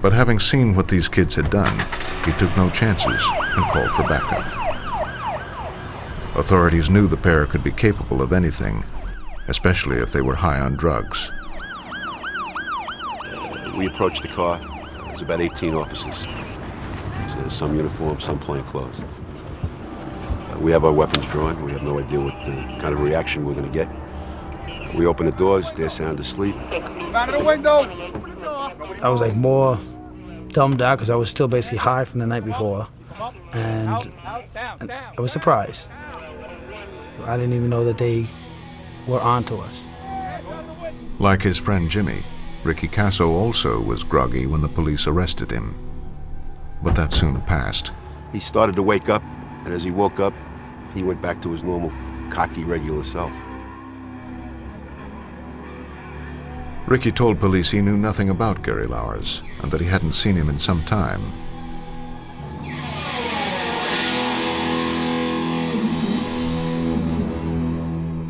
But having seen what these kids had done, he took no chances and called for backup. Authorities knew the pair could be capable of anything, especially if they were high on drugs. We approached the car. There's about 18 officers. Some uniform, some plain clothes. We have our weapons drawn. We have no idea what kind of reaction we're going to get. We open the doors. They're sound asleep. Out of the window! I was like more dumbed out because I was still basically high from the night before. And I was surprised. I didn't even know that they were onto us. Like his friend Jimmy, Ricky Kasso also was groggy when the police arrested him. But that soon passed. He started to wake up, and as he woke up, he went back to his normal, cocky, regular self. Ricky told police he knew nothing about Gary Lauwers and that he hadn't seen him in some time.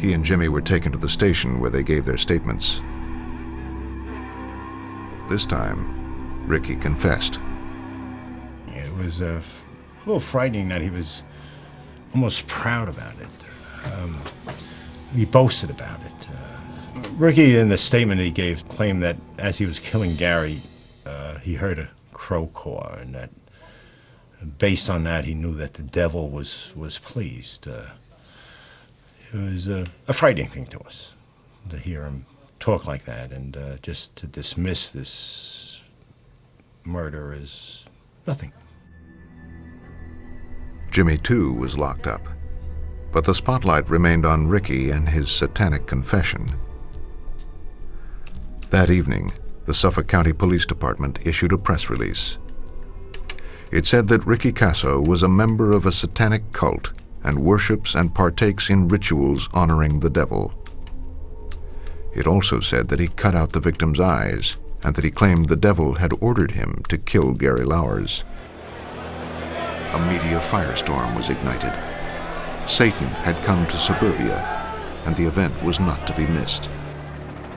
He and Jimmy were taken to the station where they gave their statements. This time, Ricky confessed. It was a little frightening that he was almost proud about it. He boasted about it. Ricky, in the statement he gave, claimed that as he was killing Gary, he heard a crow caw, and that based on that, he knew that the devil was pleased. It was a frightening thing to us to hear him talk like that, and just to dismiss this murder as nothing. Jimmy, too, was locked up, but the spotlight remained on Ricky and his satanic confession. That evening, the Suffolk County Police Department issued a press release. It said that Ricky Kasso was a member of a satanic cult and worships and partakes in rituals honoring the devil. It also said that he cut out the victim's eyes and that he claimed the devil had ordered him to kill Gary Lauwers. A media firestorm was ignited. Satan had come to suburbia, and the event was not to be missed.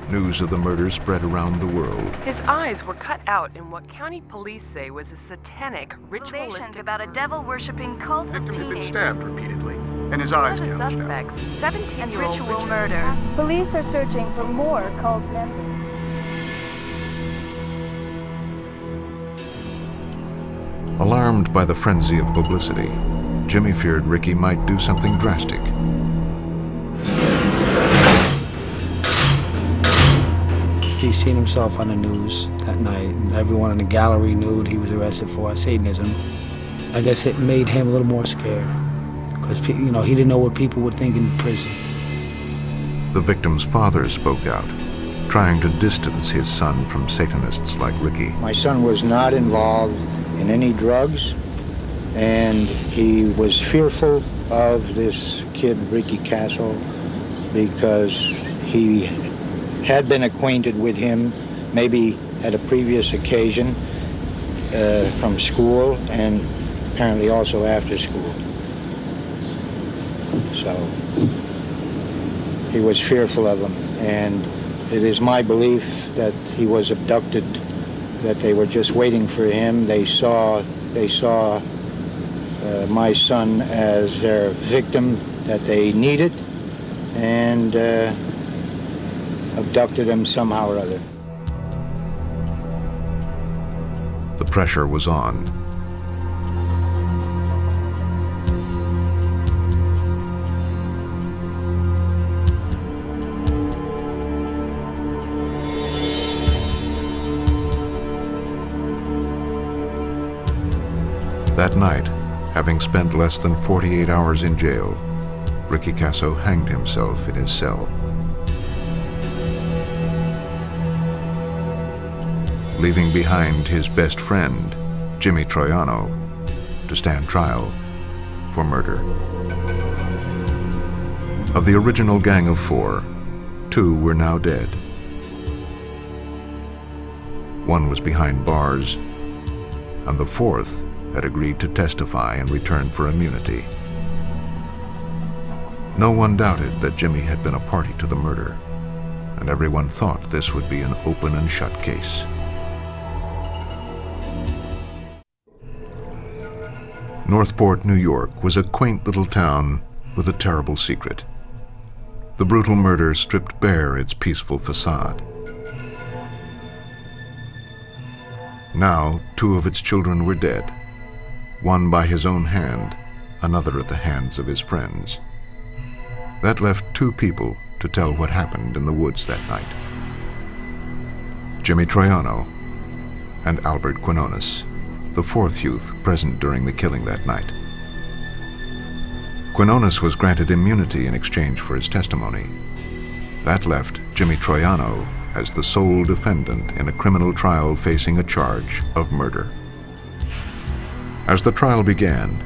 News of the murder spread around the world. His eyes were cut out in what county police say was a satanic, ritualistic... Allegations about a devil-worshipping cult of Victim had been teenagers. stabbed repeatedly, and his eyes One of the gouged out. suspects, 17-year-old Ritual Richard. murder. Police are searching for more cult members. Alarmed by the frenzy of publicity, Jimmy feared Ricky might do something drastic. He seen himself on the news that night, and everyone in the gallery knew he was arrested for Satanism. I guess it made him a little more scared, because he didn't know what people would think in prison. The victim's father spoke out, trying to distance his son from Satanists like Ricky. My son was not involved in any drugs, and he was fearful of this kid, Ricky Kasso, because he had been acquainted with him maybe at a previous occasion from school and apparently also after school. So he was fearful of him, and it is my belief that he was abducted, that they were just waiting for him. They saw my son as their victim that they needed, and abducted him somehow or other. The pressure was on. That night, having spent less than 48 hours in jail, Ricky Kasso hanged himself in his cell. Leaving behind his best friend, Jimmy Troiano, to stand trial for murder. Of the original gang of 4, 2 were now dead. One was behind bars, and the 4th had agreed to testify in return for immunity. No one doubted that Jimmy had been a party to the murder, and everyone thought this would be an open and shut case. Northport, New York was a quaint little town with a terrible secret. The brutal murder stripped bare its peaceful facade. Now, 2 of its children were dead, one by his own hand, another at the hands of his friends. That left 2 people to tell what happened in the woods that night. Jimmy Troiano and Albert Quinones, the 4th youth present during the killing that night. Quinones was granted immunity in exchange for his testimony. That left Jimmy Troiano as the sole defendant in a criminal trial facing a charge of murder. As the trial began,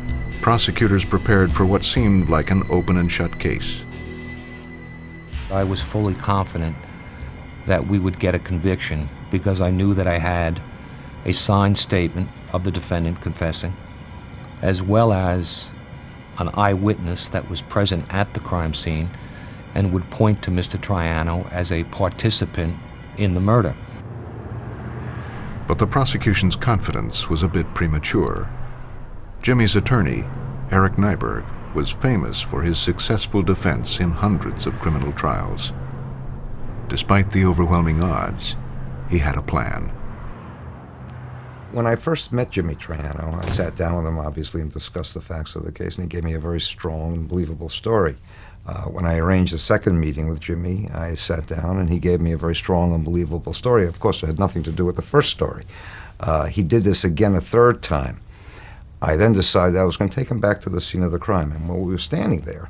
prosecutors prepared for what seemed like an open and shut case. I was fully confident that we would get a conviction because I knew that I had a signed statement of the defendant confessing, as well as an eyewitness that was present at the crime scene and would point to Mr. Troiano as a participant in the murder. But the prosecution's confidence was a bit premature. Jimmy's attorney, Eric Nyberg, was famous for his successful defense in hundreds of criminal trials. Despite the overwhelming odds, he had a plan. When I first met Jimmy Troiano, I sat down with him, obviously, and discussed the facts of the case, and he gave me a very strong and believable story. When I arranged a second meeting with Jimmy, I sat down, and he gave me a very strong and believable story. Of course, it had nothing to do with the first story. He did this again a 3rd time. I then decided I was going to take him back to the scene of the crime, and when we were standing there,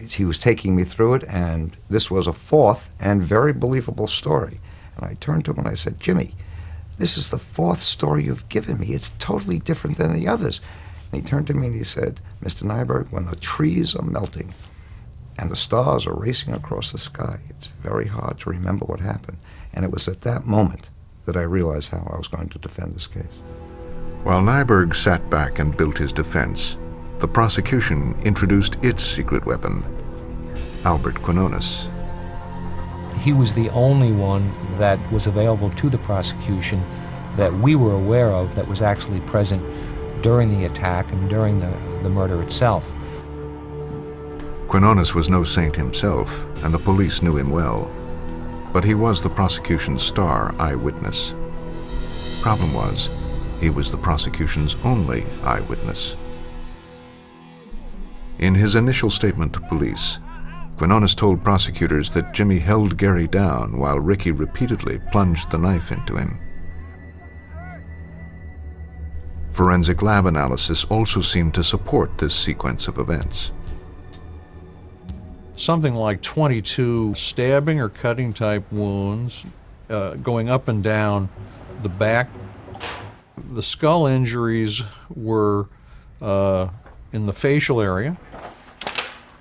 he was taking me through it, and this was a 4th and very believable story. And I turned to him and I said, "Jimmy, this is the 4th story you've given me. It's totally different than the others." And he turned to me and he said, "Mr. Nyberg, when the trees are melting and the stars are racing across the sky, it's very hard to remember what happened." And it was at that moment that I realized how I was going to defend this case. While Nyberg sat back and built his defense, the prosecution introduced its secret weapon, Albert Quinones. He was the only one that was available to the prosecution that we were aware of that was actually present during the attack and during the murder itself. Quinones was no saint himself, and the police knew him well, but he was the prosecution's star eyewitness. Problem was, he was the prosecution's only eyewitness. In his initial statement to police, Quinones told prosecutors that Jimmy held Gary down while Ricky repeatedly plunged the knife into him. Forensic lab analysis also seemed to support this sequence of events. Something like 22 stabbing or cutting type wounds going up and down the back. The skull injuries were in the facial area.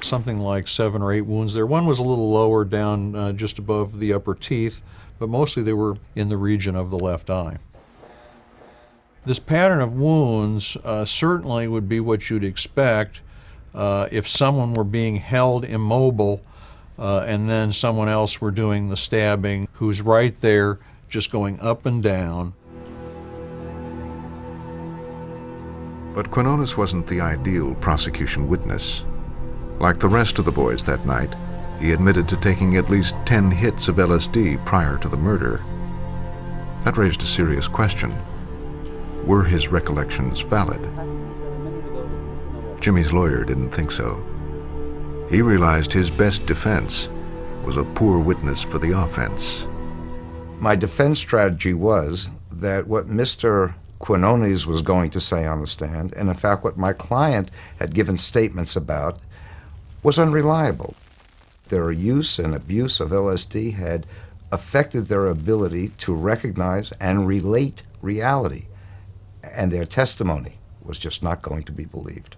Something like 7 or 8 wounds there. One was a little lower down just above the upper teeth, but mostly they were in the region of the left eye. This pattern of wounds certainly would be what you'd expect if someone were being held immobile and then someone else were doing the stabbing who's right there just going up and down. But Quinones wasn't the ideal prosecution witness. Like the rest of the boys that night, he admitted to taking at least 10 hits of LSD prior to the murder. That raised a serious question. Were his recollections valid? Jimmy's lawyer didn't think so. He realized his best defense was a poor witness for the offense. My defense strategy was that what Mr. Quinones was going to say on the stand, and in fact what my client had given statements about, was unreliable. Their use and abuse of LSD had affected their ability to recognize and relate reality, and their testimony was just not going to be believed.